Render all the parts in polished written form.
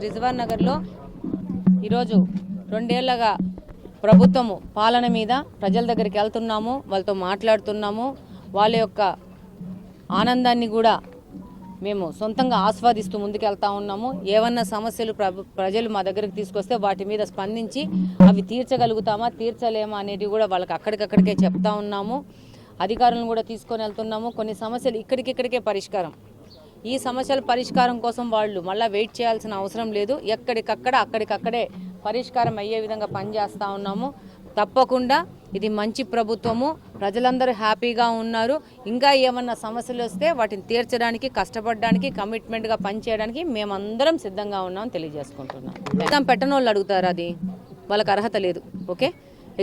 రిజవాన్ నగర్లో ఈరోజు 2 ఏళ్లగా ప్రభుత్వము పాలన మీద ప్రజల దగ్గరికి వెళ్తున్నాము, వాళ్ళతో మాట్లాడుతున్నాము. వాళ్ళ యొక్క ఆనందాన్ని కూడా మేము సొంతంగా ఆస్వాదిస్తూ ముందుకెళ్తా ఉన్నాము. ఏమన్నా సమస్యలు ప్రజలు మా దగ్గరికి తీసుకొస్తే వాటి మీద స్పందించి అవి తీర్చగలుగుతామా తీర్చలేమా అనేటివి కూడా వాళ్ళకి అక్కడికక్కడికే చెప్తా ఉన్నాము. అధికారులను కూడా తీసుకొని వెళ్తున్నాము. కొన్ని సమస్యలు ఇక్కడికిక్కడికే పరిష్కారం. ఈ సమస్యల పరిష్కారం కోసం వాళ్ళు మళ్ళీ వెయిట్ చేయాల్సిన అవసరం లేదు. అక్కడికక్కడే పరిష్కారం అయ్యే విధంగా పనిచేస్తూ ఉన్నాము. తప్పకుండా ఇది మంచి ప్రభుత్వము, ప్రజలందరూ హ్యాపీగా ఉన్నారు. ఇంకా ఏమన్నా సమస్యలు వస్తే వాటిని తీర్చడానికి, కష్టపడడానికి, కమిట్మెంట్గా పనిచేయడానికి మేమందరం సిద్ధంగా ఉన్నామని తెలియజేసుకుంటున్నాం. ఎగ్జామ్ పెట్టని వాళ్ళు అడుగుతారు, అది వాళ్ళకి అర్హత లేదు. ఓకే,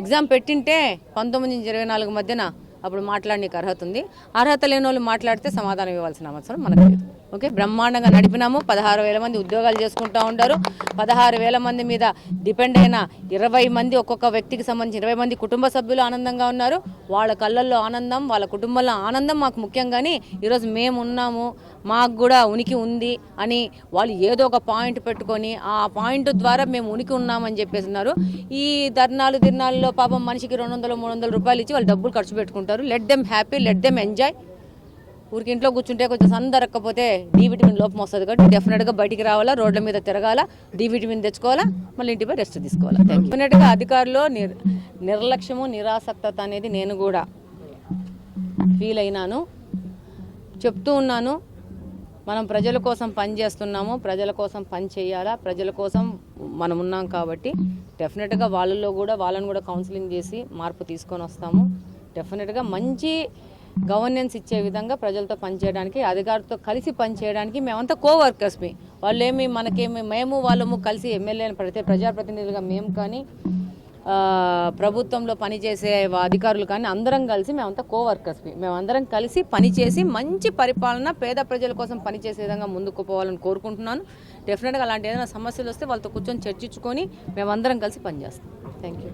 ఎగ్జామ్ పెట్టింటే 19 నుంచి 24 మధ్యన అప్పుడు మాట్లాడడానికి అర్హత ఉంది. అర్హత లేని వాళ్ళు మాట్లాడితే సమాధానం ఇవ్వాల్సిన అవసరం మనకు లేదు. ఓకే, బ్రహ్మాండంగా నడిపినాము. 16,000 మంది ఉద్యోగాలు చేసుకుంటూ ఉంటారు. 16,000 మంది మీద డిపెండ్ అయిన 20 మంది, ఒక్కొక్క వ్యక్తికి సంబంధించి 20 మంది కుటుంబ సభ్యులు ఆనందంగా ఉన్నారు. వాళ్ళ కళ్ళల్లో ఆనందం, వాళ్ళ కుటుంబంలో ఆనందం మాకు ముఖ్యం. కానీ ఈరోజు మేము ఉన్నాము, మాకు కూడా ఉనికి ఉంది అని వాళ్ళు ఏదో ఒక పాయింట్ పెట్టుకొని ఆ పాయింట్ ద్వారా మేము ఉనికి ఉన్నామని చెప్పేసి ఉన్నారు. ఈ దిర్నాల్లో పాపం మనిషికి 200-300 రూపాయలు ఇచ్చి వాళ్ళు డబ్బులు ఖర్చు పెట్టుకుంటారు. Let them happy, let them enjoy. ఊరికి ఇంట్లో కూర్చుంటే కొంచెం సందరక్కపోతే డి విటమిన్ లోపం వస్తుంది. కాబట్టి డెఫినెట్గా బయటికి రావాలా, రోడ్ల మీద తిరగాల, డి విటమిన్ తెచ్చుకోవాలా, మళ్ళీ ఇంటిపై రెస్ట్ తీసుకోవాలా. డెఫినెట్గా అధికారులు నిర్లక్ష్యము, నిరాసక్తత అనేది నేను కూడా ఫీల్ అయినాను. చెప్తూ ఉన్నాను, మనం ప్రజల కోసం పని చేస్తున్నాము, ప్రజల కోసం పని చేయాలా, ప్రజల కోసం మనం ఉన్నాం. కాబట్టి డెఫినెట్గా వాళ్ళను కూడా కౌన్సిలింగ్ చేసి మార్పు తీసుకొని వస్తాము. డెఫినెట్గా మంచి గవర్నెన్స్ ఇచ్చే విధంగా ప్రజలతో పనిచేయడానికి, అధికారులతో కలిసి పనిచేయడానికి మేమంతా కోవర్కర్స్. మేము వాళ్ళము కలిసి ఎమ్మెల్యేని ప్రజాప్రతినిధులుగా మేము కానీ ప్రభుత్వంలో పనిచేసే అధికారులు కానీ అందరం కలిసి మేమంతా కోవర్కర్స్. మేమందరం కలిసి పనిచేసి మంచి పరిపాలన, పేద ప్రజల కోసం పనిచేసే విధంగా ముందుకు పోవాలని కోరుకుంటున్నాను. డెఫినెట్గా అలాంటి ఏదైనా సమస్యలు వస్తే వాళ్ళతో కూర్చొని చర్చించుకొని మేమందరం కలిసి పనిచేస్తాం. Thank you.